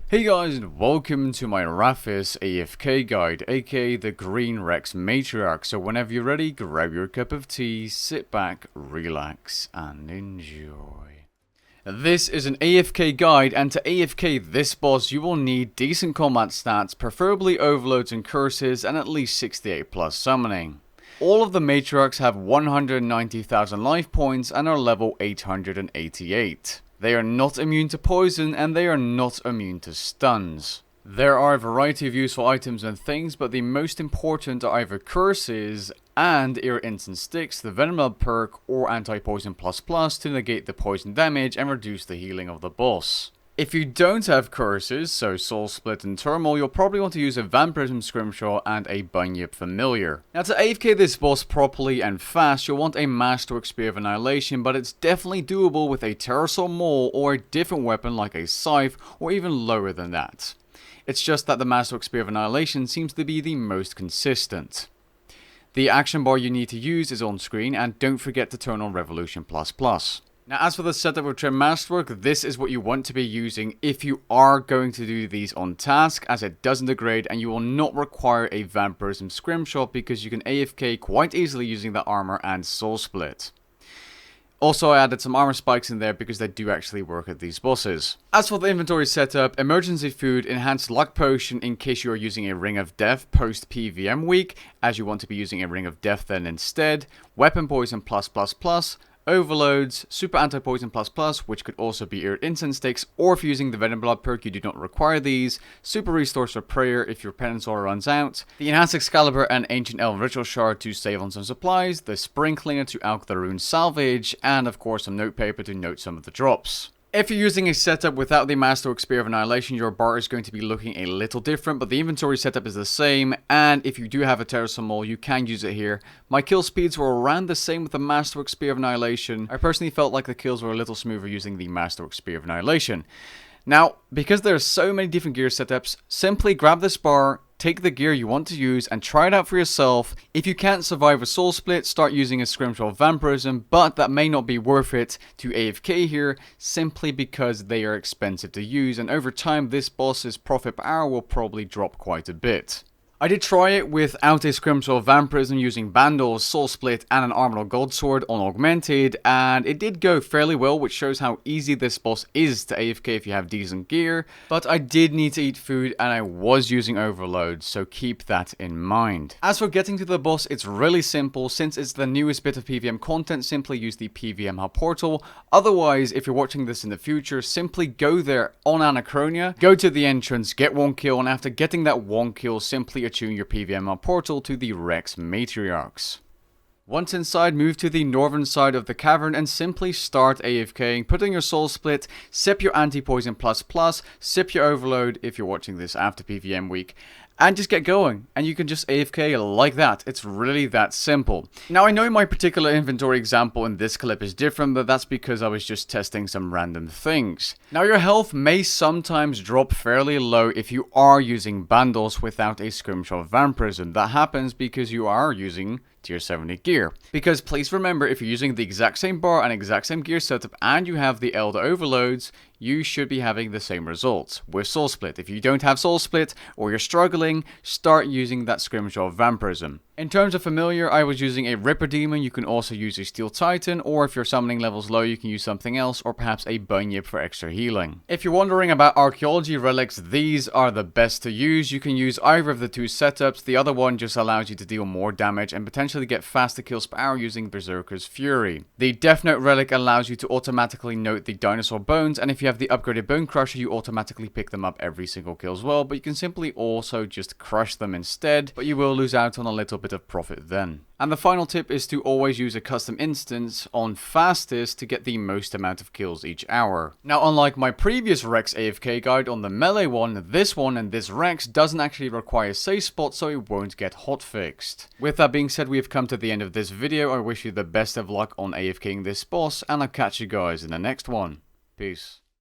Hey guys, and welcome to my Rathis AFK guide, aka the Green Rex Matriarch. So whenever you're ready, grab your cup of tea, sit back, relax, and enjoy. This is an AFK guide, and to AFK this boss you will need decent combat stats, preferably overloads and curses, and at least 68 plus summoning. All of the matriarchs have 190,000 life points and are level 888. They are not immune to poison, and they are not immune to stuns. There are a variety of useful items and things, but the most important are either curses and INCENSE sticks, the Venom Blood perk, or anti-poison ++ to negate the poison damage and reduce the healing of the boss. If you don't have curses, so Soul Split and Turmoil, you'll probably want to use a Vampirism Scrimshaw and a Bunyip Familiar. Now to AFK this boss properly and fast, you'll want a Matriarch Spear of Annihilation, but it's definitely doable with a Terrorsaur Maul or a different weapon like a Scythe, or even lower than that. It's just that the Matriarch Spear of Annihilation seems to be the most consistent. The action bar you need to use is on screen, and don't forget to turn on Revolution ++. Now as for the setup of Trim Masterwork, this is what you want to be using if you are going to do these on task, as it doesn't degrade and you will not require a Vampirism Scrimshaw because you can AFK quite easily using the armor and Soul Split. Also, I added some armor spikes in there because they do actually work at these bosses. As for the inventory setup, emergency food, enhanced luck potion in case you are using a Ring of Death post PVM week, as you want to be using a Ring of Death then instead, weapon poison +++, overloads, super anti-poison ++, which could also be INCENSE sticks, or if you're using the Venom Blood perk you do not require these, super restores for prayer if your penance order runs out, the enhanced Excalibur and ancient elven ritual shard to save on some supplies, the spring cleaner to alch the rune salvage, and of course some notepaper to note some of the drops. If you're using a setup without the Matriarch Spear of Annihilation, your bar is going to be looking a little different, but the inventory setup is the same, and if you do have a Terrorsaur Maul, you can use it here. My kill speeds were around the same with the Matriarch Spear of Annihilation. I personally felt like the kills were a little smoother using the Matriarch Spear of Annihilation. Now, because there are so many different gear setups, simply grab this bar, take the gear you want to use, and try it out for yourself. If you can't survive a Soul Split, start using a Scrimshaw Vampirism, but that may not be worth it to AFK here, simply because they are expensive to use, and over time this boss's profit per hour will probably drop quite a bit. I did try it without a Scrimshaw Vampirism using Bandles, Soul Split, and an Armored Gold Sword on Augmented, and it did go fairly well, which shows how easy this boss is to AFK if you have decent gear, but I did need to eat food and I was using overload, so keep that in mind. As for getting to the boss, it's really simple. Since it's the newest bit of PVM content, simply use the PVM Hub portal. Otherwise, if you're watching this in the future, simply go there on Anachronia, go to the entrance, get one kill, and after getting that one kill, simply attune your PVM portal to the Rex Matriarchs. Once inside, move to the northern side of the cavern and simply start AFKing, put in your Soul Split, sip your anti-poison ++, sip your overload if you're watching this after PVM week, and just get going, and you can just AFK like that. It's really that simple. Now I know my particular inventory example in this clip is different, but that's because I was just testing some random things. Now your health may sometimes drop fairly low if you are using Bandles without a Scrimshaw Vampirism. That happens because you are using tier 70 gear. Because please remember, if you're using the exact same bar and exact same gear setup and you have the Elder Overloads, you should be having the same results with Soul Split. If you don't have Soul Split or you're struggling, start using that Scrimshaw Vampirism. In terms of familiar, I was using a Ripper Demon. You can also use a Steel Titan, or if your summoning level's low, you can use something else, or perhaps a Bunyip for extra healing. If you're wondering about Archaeology Relics, these are the best to use. You can use either of the two setups. The other one just allows you to deal more damage and potentially get faster kills per hour using Berserker's Fury. The Death Note Relic allows you to automatically note the dinosaur bones, and if you have the upgraded Bone Crusher, you automatically pick them up every single kill as well, but you can simply also just crush them instead, but you will lose out on a little bit of profit then. And the final tip is to always use a custom instance on fastest to get the most amount of kills each hour. Now unlike my previous Rex AFK guide on the melee one and this Rex doesn't actually require safe spot, so it won't get hotfixed. With that being said, we have come to the end of this video. I wish you the best of luck on AFKing this boss, and I'll catch you guys in the next one. Peace.